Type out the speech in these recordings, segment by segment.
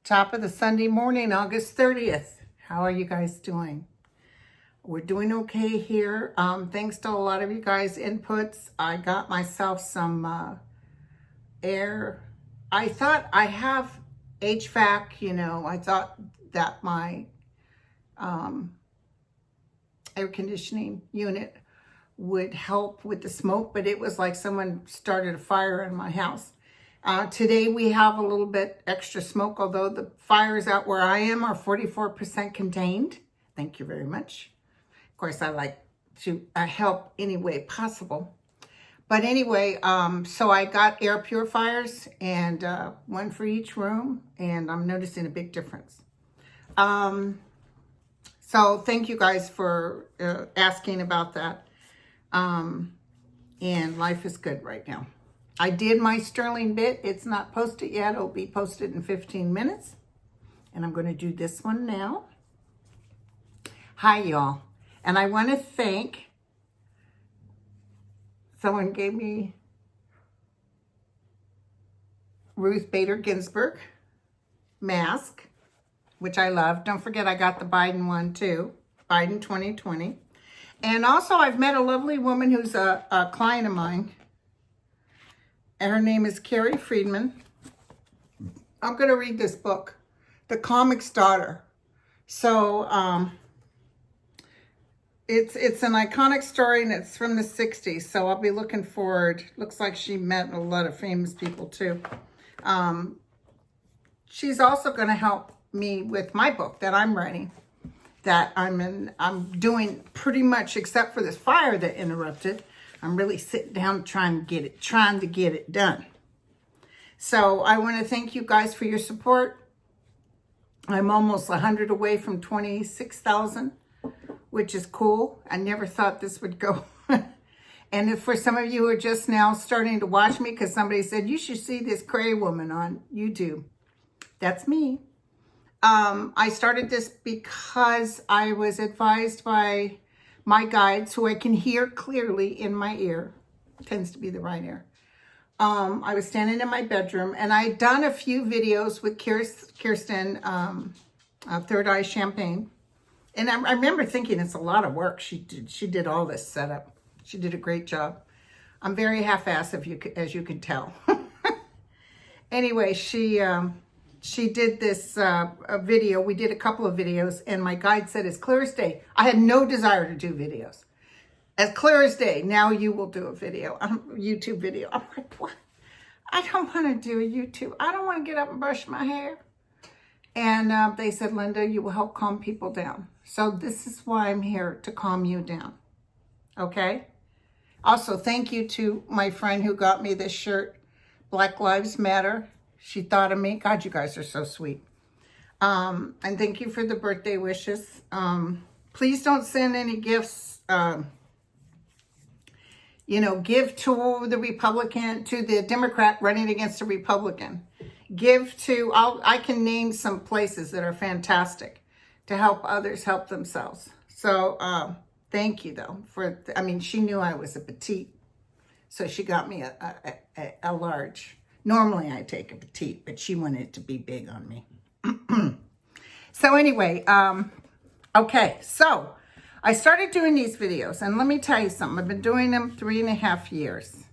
Top of the Sunday morning, August 30th. How are you guys doing? We're doing okay here. Thanks to a lot of you guys' inputs. I got myself some air. I thought I have HVAC, you know. I thought that my air conditioning unit would help with the smoke, but it was like someone started a fire in my house. Today we have a little bit extra smoke, although the fires out where I am are 44% contained. Thank you very much. Of course, I like to help any way possible. But anyway, so I got air purifiers and one for each room, and I'm noticing a big difference. So thank you guys for asking about that. And life is good right now. I did my Sterling bit. It's not posted yet. It'll be posted in 15 minutes. And I'm going to do this one now. Hi, y'all. And I want to thank, someone gave me Ruth Bader Ginsburg mask, which I love. Don't forget I got the Biden one too. Biden 2020. And also I've met a lovely woman who's a client of mine. And her name is Carrie Friedman. I'm going to read this book, The Comic's Daughter. So it's an iconic story, and it's from the 60s. So I'll be looking forward. Looks like she met a lot of famous people too. She's also going to help me with my book that I'm writing. That I'm doing pretty much, except for this fire that interrupted. I'm really sitting down trying to get it done. So I want to thank you guys for your support. I'm almost 100 away from 26,000, which is cool. I never thought this would go. And if for some of you who are just now starting to watch me, because somebody said, you should see this cray woman on YouTube. That's me. I started this because I was advised by my guides, who I can hear clearly in my ear, tends to be the right ear. I was standing in my bedroom, and I'd done a few videos with Kirsten, Third Eye Champagne. And I remember thinking it's a lot of work. She did all this setup. She did a great job. I'm very half-assed, as you can tell. Anyway, she did this video. We did a couple of videos, and my guide said, as clear as day. I had no desire to do videos. As clear as day, now you will do a video, YouTube video. I'm like, what? I don't want to do a YouTube. I don't want to get up and brush my hair. And they said, Linda, you will help calm people down. So this is why I'm here, to calm you down. Okay? Also, thank you to my friend who got me this shirt, Black Lives Matter. She thought of me. God, you guys are so sweet. And thank you for the birthday wishes. Please don't send any gifts. Give to the Republican, to the Democrat running against a Republican. Give to, I can name some places that are fantastic to help others help themselves. So thank you, though. She knew I was a petite, so she got me a large. Normally I take a petite, but she wanted it to be big on me. So anyway, okay, so I started doing these videos, and let me tell you something. I've been doing them 3.5 years.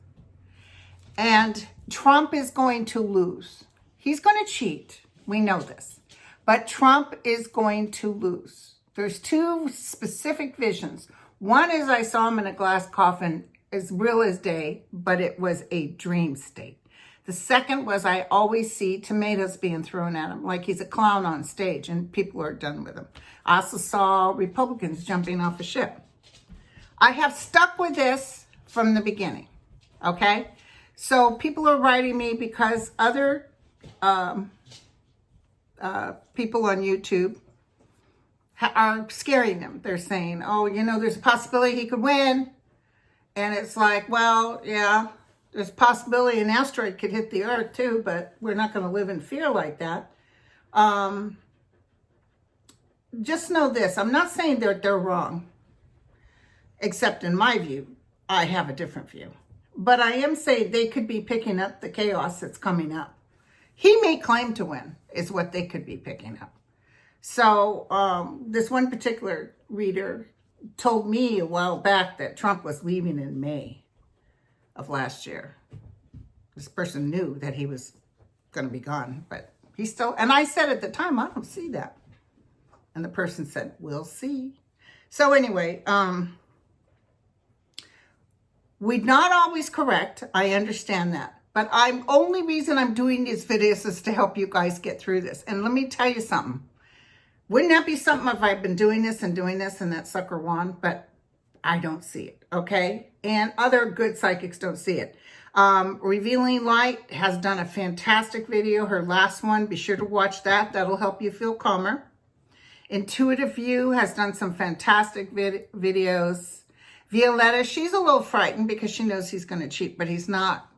And Trump is going to lose. He's going to cheat. We know this. But Trump is going to lose. There's two specific visions. One is I saw him in a glass coffin, as real as day, but it was a dream state. The second was I always see tomatoes being thrown at him, like he's a clown on stage and people are done with him. I also saw Republicans jumping off a ship. I have stuck with this from the beginning, okay? So people are writing me because other people on YouTube are scaring them. They're saying, oh, you know, there's a possibility he could win. And it's like, well, yeah, there's a possibility an asteroid could hit the earth too, but we're not going to live in fear like that. Just know this. I'm not saying they're wrong, except in my view. I have a different view. But I am saying they could be picking up the chaos that's coming up. He may claim to win, is what they could be picking up. So this one particular reader told me a while back that Trump was leaving in May of last year. This person knew that he was going to be gone, but he's still, and I said at the time, I don't see that. And the person said, we'll see. So anyway, we're not always correct. I understand that. But only reason I'm doing these videos is to help you guys get through this. And let me tell you something. Wouldn't that be something if I've been doing this and that sucker won? But I don't see it, okay? And other good psychics don't see it. Revealing Light has done a fantastic video. Her last one, be sure to watch that. That'll help you feel calmer. Intuitive View has done some fantastic videos. Violetta, she's a little frightened because she knows he's going to cheat, but he's not.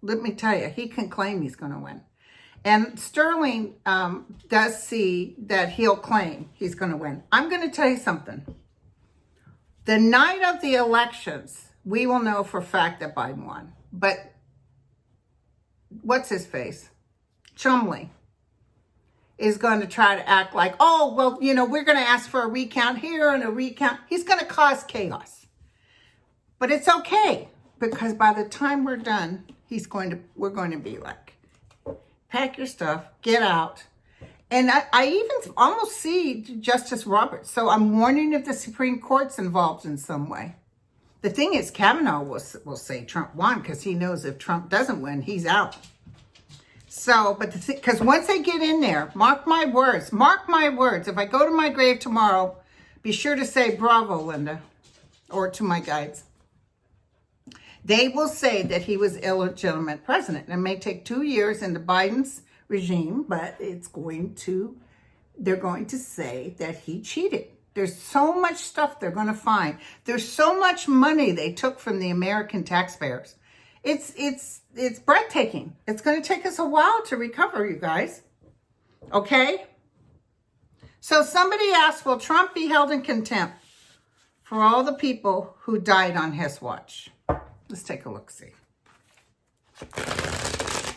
Let me tell you, he can claim he's going to win. And Sterling does see that he'll claim he's going to win. I'm going to tell you something. The night of the elections, we will know for a fact that Biden won. But what's his face? Chumley is going to try to act like, oh, well, you know, we're going to ask for a recount here and a recount. He's going to cause chaos. But it's okay, because by the time we're done, we're going to be like, pack your stuff, get out. And I even almost see Justice Roberts. So I'm wondering if the Supreme Court's involved in some way. The thing is, Kavanaugh will say Trump won because he knows if Trump doesn't win, he's out. So, but because once they get in there, mark my words, if I go to my grave tomorrow, be sure to say bravo, Linda, or to my guides. They will say that he was illegitimate president. It may take 2 years into Biden's regime, but they're going to say that he cheated. There's so much stuff they're going to find. There's so much money they took from the American taxpayers. It's breathtaking. It's going to take us a while to recover, you guys. Okay? So somebody asked, will Trump be held in contempt for all the people who died on his watch? Let's take a look-see.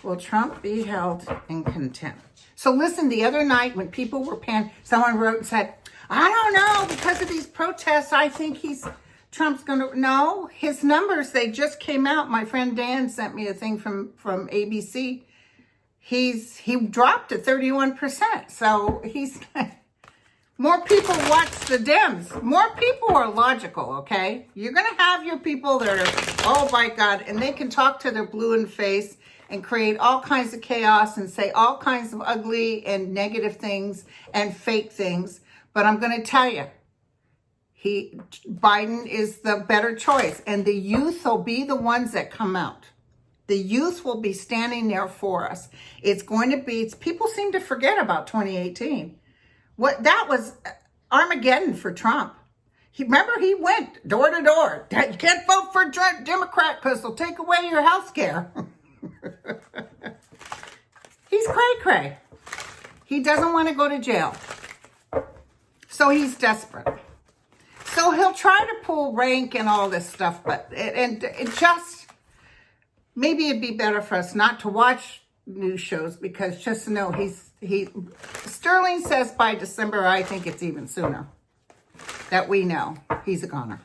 Will Trump be held in contempt? So listen, the other night when people were someone wrote and said, I don't know, because of these protests, I think Trump's going to, no, his numbers, they just came out. My friend Dan sent me a thing from ABC. He dropped to 31%. So more people watch the Dems. More people are logical, okay? You're going to have your people that are, oh my God, and they can talk to their blue in the face and create all kinds of chaos and say all kinds of ugly and negative things and fake things. But I'm going to tell you, Biden is the better choice. And the youth will be the ones that come out. The youth will be standing there for us. It's going to be, people seem to forget about 2018. That was Armageddon for Trump. Remember, he went door to door. You can't vote for a Democrat because they'll take away your health care. He's cray-cray. He doesn't want to go to jail. So he's desperate. So he'll try to pull rank and all this stuff, but it just, maybe it'd be better for us not to watch news shows, because just know Sterling says by December, I think it's even sooner, that we know he's a goner.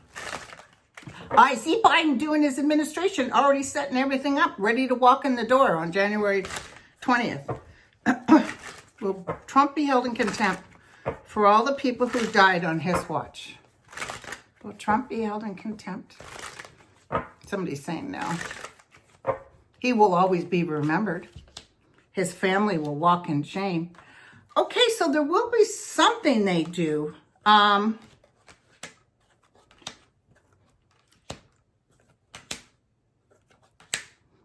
I see Biden doing his administration, already setting everything up, ready to walk in the door on January 20th. Will Trump be held in contempt for all the people who died on his watch? Will Trump be held in contempt? Somebody's saying no. He will always be remembered. His family will walk in shame. Okay, so there will be something they do.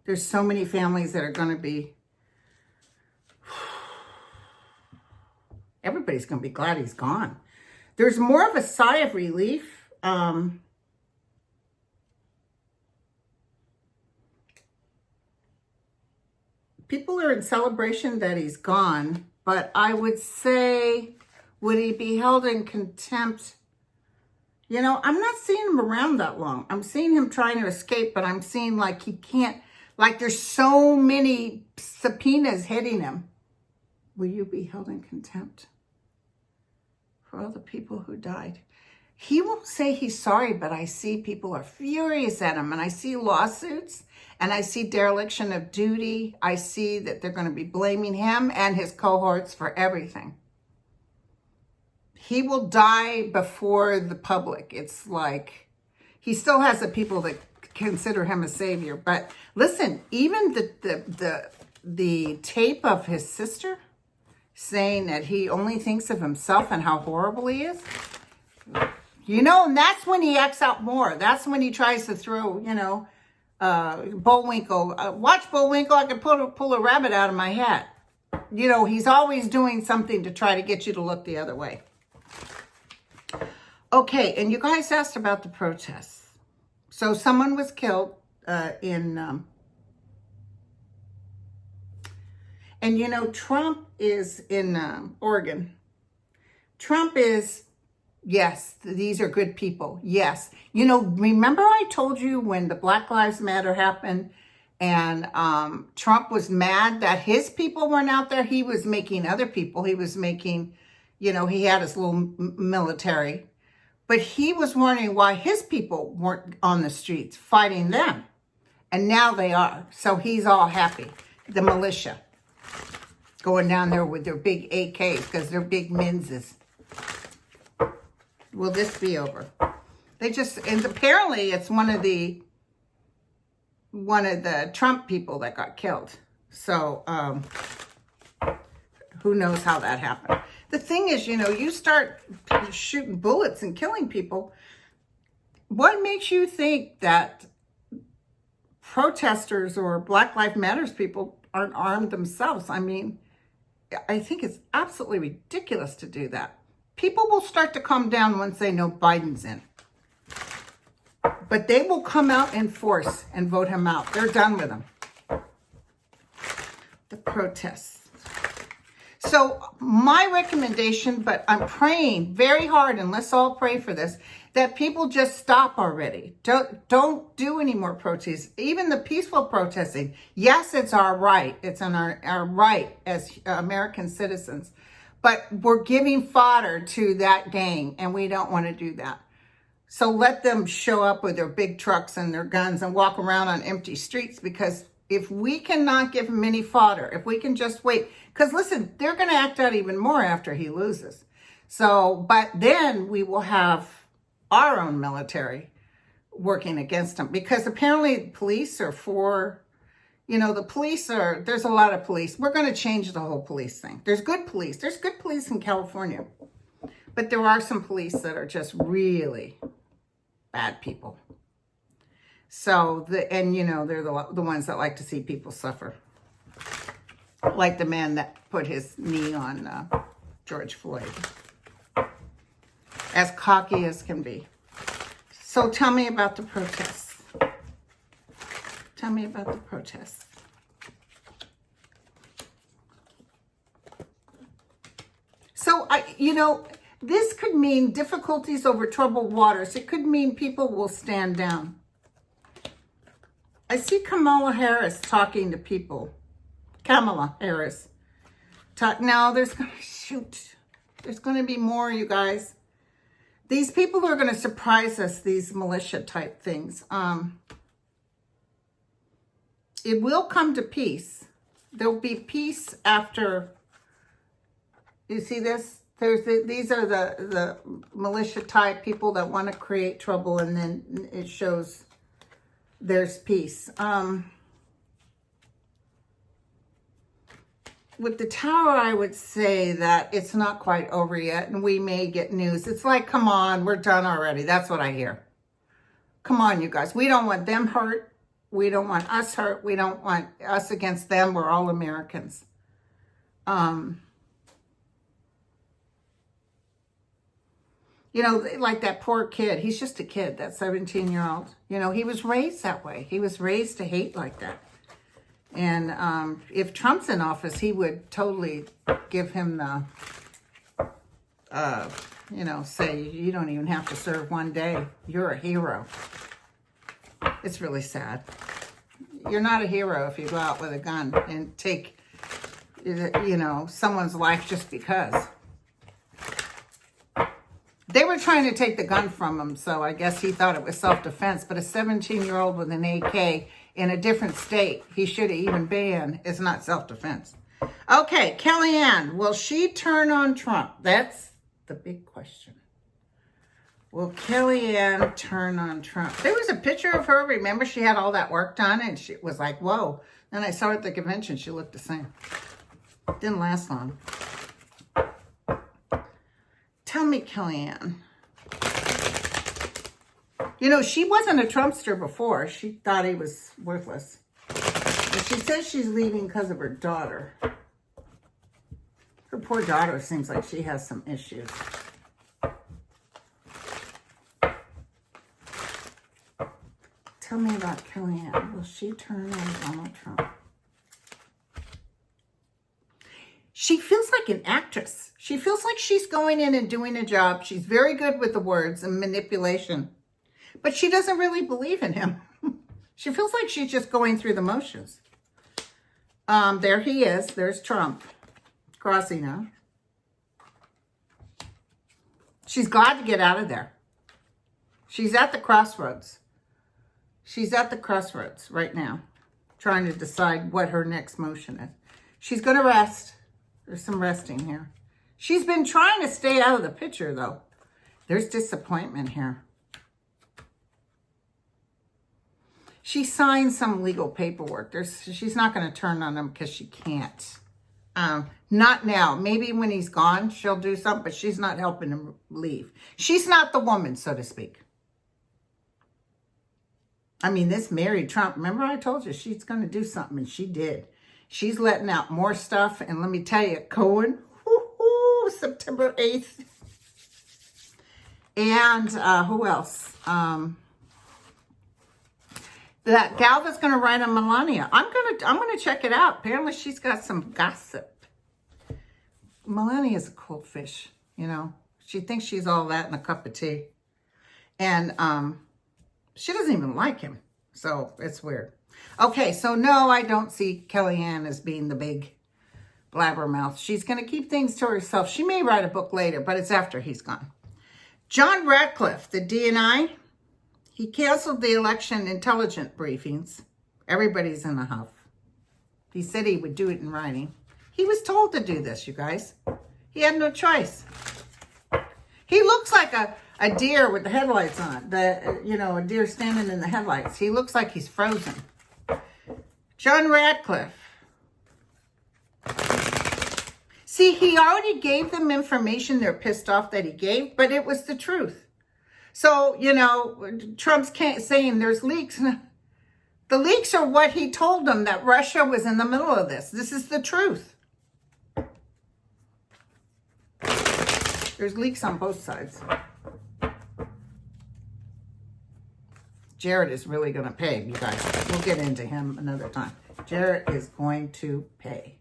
There's so many families that are going to be, everybody's going to be glad he's gone. There's more of a sigh of relief. People are in celebration that he's gone, but I would say, would he be held in contempt? You know, I'm not seeing him around that long. I'm seeing him trying to escape, but I'm seeing like he can't, like there's so many subpoenas hitting him. Will you be held in contempt for all the people who died? He won't say he's sorry, but I see people are furious at him, and I see lawsuits, and I see dereliction of duty. I see that they're going to be blaming him and his cohorts for everything. He will die before the public. It's like he still has the people that consider him a savior. But listen, even the tape of his sister saying that he only thinks of himself and how horrible he is, you know, and that's when he acts out more. That's when he tries to throw, you know, Bullwinkle. Watch Bullwinkle. I can pull a rabbit out of my hat. You know, he's always doing something to try to get you to look the other way. Okay, and you guys asked about the protests. So someone was killed and you know, Trump is in Oregon. Trump is, yes, these are good people. Yes. You know, remember I told you when the Black Lives Matter happened and Trump was mad that his people weren't out there? He was making other people. He was making, you know, he had his little military. But he was wondering why his people weren't on the streets fighting them. And now they are. So he's all happy. The militia going down there with their big AKs because they're big menses. Will this be over? They just, and apparently it's one of the Trump people that got killed. So who knows how that happened. The thing is, you know, you start shooting bullets and killing people. What makes you think that protesters or Black Lives Matters people aren't armed themselves? I mean, I think it's absolutely ridiculous to do that. People will start to calm down once they know Biden's in. But they will come out in force and vote him out. They're done with him. The protests. So my recommendation, but I'm praying very hard, and let's all pray for this, that people just stop already. Don't do any more protests. Even the peaceful protesting. Yes, it's our right. It's our right as American citizens. But we're giving fodder to that gang, and we don't want to do that. So let them show up with their big trucks and their guns and walk around on empty streets, because if we cannot give them any fodder, if we can just wait, because listen, they're going to act out even more after he loses. So, but then we will have our own military working against him, because apparently police are for, you know, the police are, there's a lot of police. We're going to change the whole police thing. There's good police. There's good police in California, but there are some police that are just really bad people. So, and you know, they're the ones that like to see people suffer. Like the man that put his knee on George Floyd. As cocky as can be. So tell me about the protests. Tell me about the protests. So, you know, this could mean difficulties over troubled waters. It could mean people will stand down. I see Kamala Harris talking to people. Kamala Harris. Now there's going to be more, you guys. These people are going to surprise us, these militia type things. It will come to peace. There'll be peace after. You see this? These are the militia type people that want to create trouble, and then it shows there's peace. With the tower, I would say that it's not quite over yet, and we may get news. It's like, come on, we're done already. That's what I hear. Come on, you guys. We don't want them hurt. We don't want us hurt. We don't want us against them. We're all Americans. You know, like that poor kid. He's just a kid, that 17-year-old. You know, he was raised that way. He was raised to hate like that. And if Trump's in office, he would totally give him the, you know, say, you don't even have to serve one day. You're a hero. It's really sad. You're not a hero if you go out with a gun and take, you know, someone's life just because. They were trying to take the gun from him, so I guess he thought it was self-defense. But a 17-year-old with an AK in a different state, he should have even been, is not self-defense. Okay, Kellyanne, will she turn on Trump? That's the big question. Will Kellyanne turn on Trump? There was a picture of her. Remember, she had all that work done, and she was like, whoa. Then I saw her at the convention. She looked the same. Didn't last long. Tell me, Kellyanne. You know, she wasn't a Trumpster before. She thought he was worthless. But she says she's leaving because of her daughter. Her poor daughter seems like she has some issues. Tell me about Kellyanne. Will she turn on Donald Trump? She feels like an actress. She feels like she's going in and doing a job. She's very good with the words and manipulation. But she doesn't really believe in him. She feels like she's just going through the motions. There he is. There's Trump crossing her. She's glad to get out of there. She's at the crossroads. She's at the crossroads right now, trying to decide what her next motion is. She's going to rest. There's some resting here. She's been trying to stay out of the picture, though. There's disappointment here. She signed some legal paperwork. She's not going to turn on him because she can't. Not now. Maybe when he's gone, she'll do something, but she's not helping him leave. She's not the woman, so to speak. I mean, this married Trump, remember I told you she's going to do something, and she did. She's letting out more stuff, and let me tell you, Cohen, September 8th. And who else? That gal that's going to write on Melania. I'm gonna check it out. Apparently, she's got some gossip. Melania's a cold fish, you know. She thinks she's all that in a cup of tea, and she doesn't even like him. So it's weird. Okay, so no, I don't see Kellyanne as being the big blabbermouth. She's going to keep things to herself. She may write a book later, but it's after he's gone. John Ratcliffe, the DNI, he canceled the election intelligence briefings. Everybody's in a huff. He said he would do it in writing. He was told to do this, you guys. He had no choice. He looks like a deer with the headlights on. A deer standing in the headlights. He looks like he's frozen. John Ratcliffe. See, he already gave them information they're pissed off that he gave, but it was the truth. So, you know, Trump's saying there's leaks. The leaks are what he told them, that Russia was in the middle of this. This is the truth. There's leaks on both sides. Jared is really going to pay, you guys. We'll get into him another time. Jared is going to pay.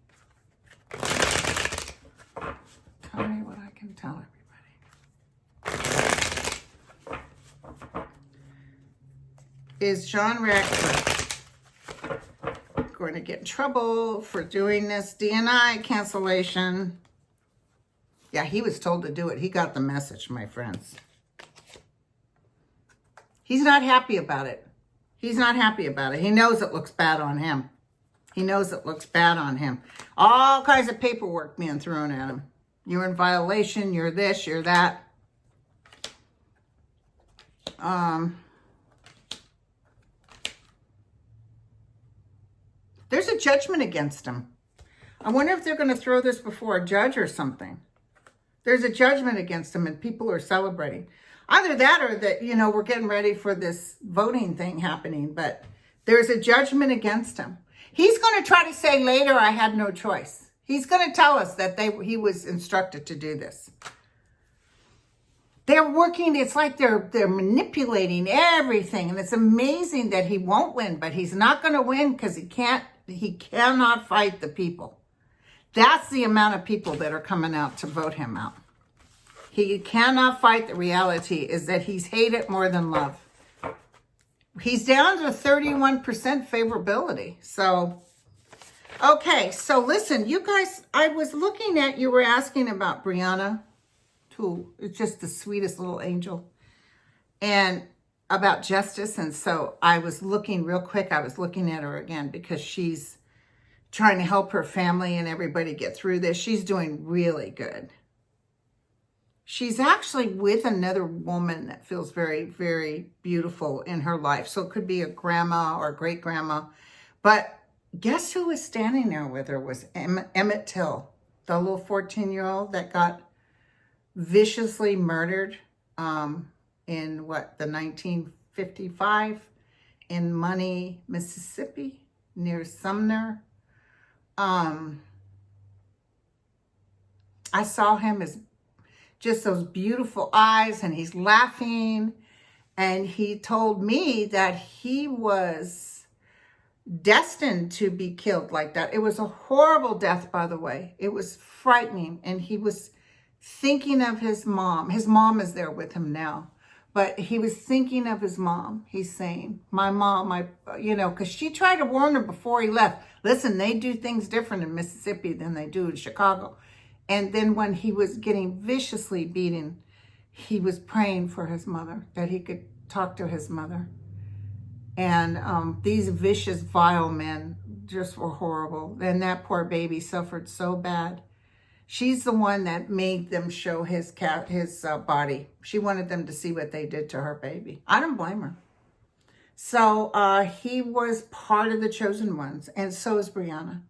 Tell me what I can tell everybody. Is John Ratcliffe going to get in trouble for doing this DNI cancellation? Yeah, he was told to do it. He got the message, my friends. He's not happy about it. He's not happy about it. He knows it looks bad on him. He knows it looks bad on him. All kinds of paperwork being thrown at him. You're in violation. You're this. You're that. There's a judgment against him. I wonder if they're going to throw this before a judge or something. There's a judgment against him and people are celebrating. Either that or that, you know, we're getting ready for this voting thing happening. But There's a judgment against him. He's going to try to say later, I had no choice. He's going to tell us that he was instructed to do this. They're working, it's like they're manipulating everything. And it's amazing that he won't win, but he's not going to win because he cannot fight the people. That's the amount of people that are coming out to vote him out. He cannot fight. The reality is that he's hated more than love. He's down to 31% favorability. So, okay. So listen, you guys, I was looking at, you were asking about Breonna, who is just the sweetest little angel, and about justice. And so I was looking real quick. I was looking at her again because she's trying to help her family and everybody get through this. She's doing really good. She's actually with another woman that feels very, very beautiful in her life. So it could be a grandma or great grandma. But guess who was standing there with her was Emitt Till, the little 14-year-old that got viciously murdered in the 1955 in Money, Mississippi, near Sumner. I saw him as just those beautiful eyes, and he's laughing, and he told me that he was destined to be killed like that. It was a horrible death, by the way. It was frightening, and he was thinking of his mom. His mom is there with him now, but he was thinking of his mom. He's saying, my mom, because she tried to warn him before he left. Listen, they do things different in Mississippi than they do in Chicago. And then when he was getting viciously beaten, he was praying for his mother, that he could talk to his mother. And these vicious, vile men just were horrible. And that poor baby suffered so bad. She's the one that made them show his body. She wanted them to see what they did to her baby. I don't blame her. So he was part of the chosen ones, and so is Breonna.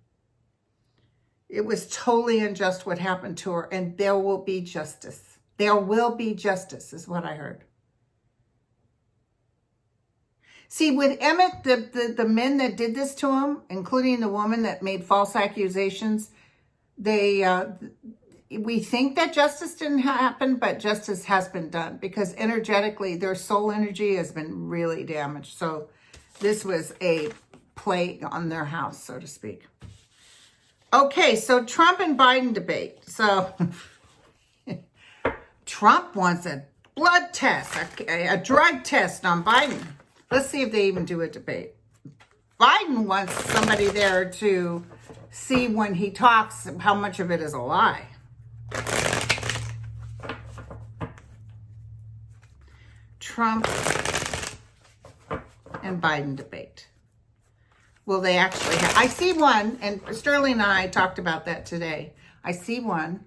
It was totally unjust what happened to her, and there will be justice. There will be justice, is what I heard. See, with Emitt, the men that did this to him, including the woman that made false accusations, we think that justice didn't happen, but justice has been done because energetically, their soul energy has been really damaged. So this was a plague on their house, so to speak. Okay, so Trump and Biden debate. So Trump wants a blood test, a drug test on Biden. Let's see if they even do a debate. Biden wants somebody there to see when he talks how much of it is a lie. Trump and Biden debate. Will they actually have? I see one, and Sterling and I talked about that today. I see one.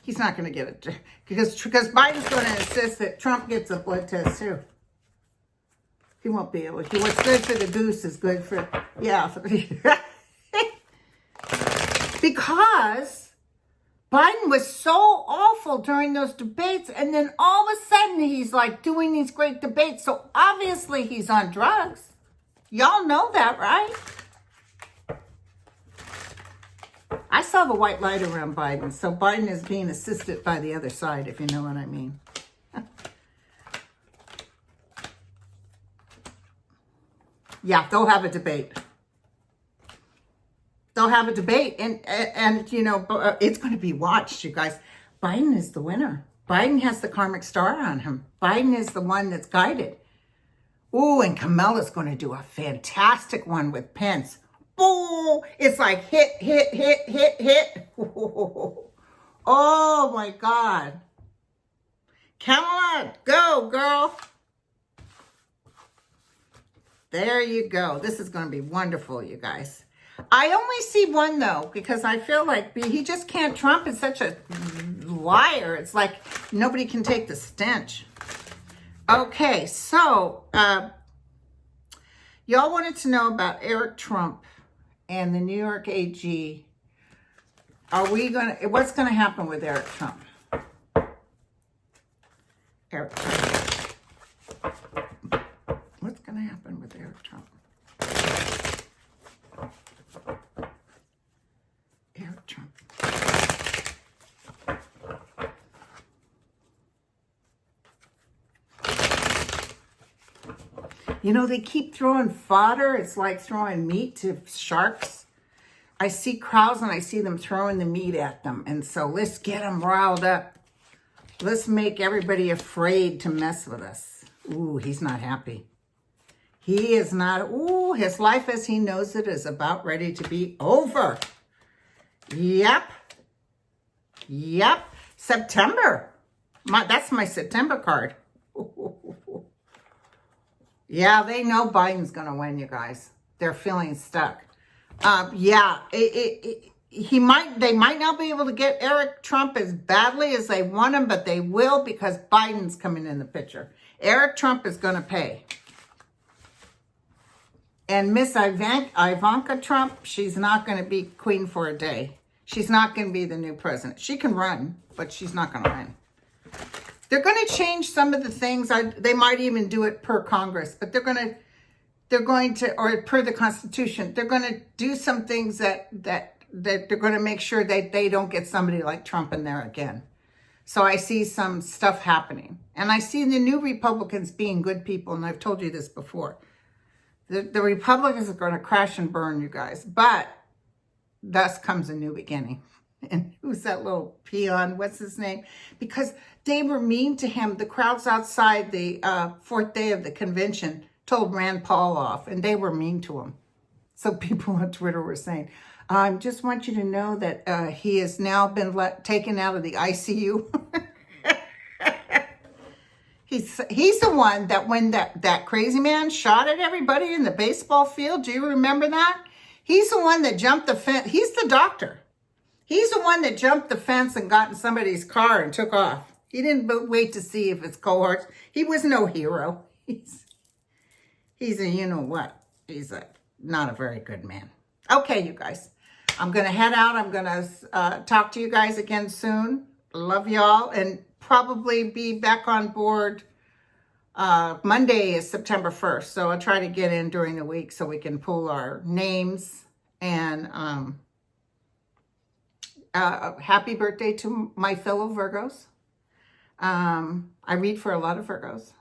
He's not going to get it because Biden's going to insist that Trump gets a blood test too. He won't be able to. What's good for the goose is good for, yeah. Because Biden was so awful during those debates, and then all of a sudden he's like doing these great debates. So obviously he's on drugs. Y'all know that, right? I saw the white light around Biden, so Biden is being assisted by the other side, if you know what I mean. Yeah, they'll have a debate. They'll have a debate, and you know, it's going to be watched, you guys. Biden is the winner. Biden has the karmic star on him. Biden is the one that's guided. Ooh, and Kamala's going to do a fantastic one with Pence. Ooh, it's like hit, hit, hit, hit, hit. Oh my God. Kamala, go, girl. There you go. This is going to be wonderful, you guys. I only see one, though, because I feel like he just can't. Trump is such a liar. It's like nobody can take the stench. Okay, so y'all wanted to know about Erick Trump and the New York AG what's going to happen with Erick Trump? Erick Trump. What's going to happen with Erick Trump? Erick Trump. You know, they keep throwing fodder. It's like throwing meat to sharks. I see crowds and I see them throwing the meat at them. And so let's get them riled up. Let's make everybody afraid to mess with us. Ooh, he's not happy. He is not. Ooh, his life as he knows it is about ready to be over. Yep. September. That's my September card. Yeah, they know Biden's going to win, you guys. They're feeling stuck. They might not be able to get Erick Trump as badly as they want him, but they will because Biden's coming in the picture. Erick Trump is going to pay. And Miss Ivanka Trump, she's not going to be queen for a day. She's not going to be the new president. She can run, but she's not going to win. They're going to change some of the things. They might even do it per Congress, but they're going to, or per the Constitution, they're going to do some things that they're going to make sure that they don't get somebody like Trump in there again. So I see some stuff happening. And I see the new Republicans being good people, and I've told you this before. The Republicans are going to crash and burn, you guys. But thus comes a new beginning. And who's that little peon? What's his name? Because they were mean to him. The crowds outside the fourth day of the convention told Rand Paul off, and they were mean to him. So people on Twitter were saying, I just want you to know that he has now been taken out of the ICU. He's the one that when that crazy man shot at everybody in the baseball field. Do you remember that? He's the one that jumped the fence. He's the doctor. He's the one that jumped the fence and got in somebody's car and took off. He didn't wait to see if his cohorts. He was no hero. He's a you-know-what. He's not a very good man. Okay, you guys. I'm going to head out. I'm going to talk to you guys again soon. Love y'all. And probably be back on board. Monday is September 1st. So I'll try to get in during the week so we can pull our names. And happy birthday to my fellow Virgos. I read for a lot of Virgos.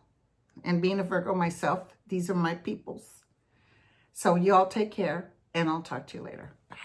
And being a Virgo myself, these are my peoples. So y'all take care, and I'll talk to you later. Bye.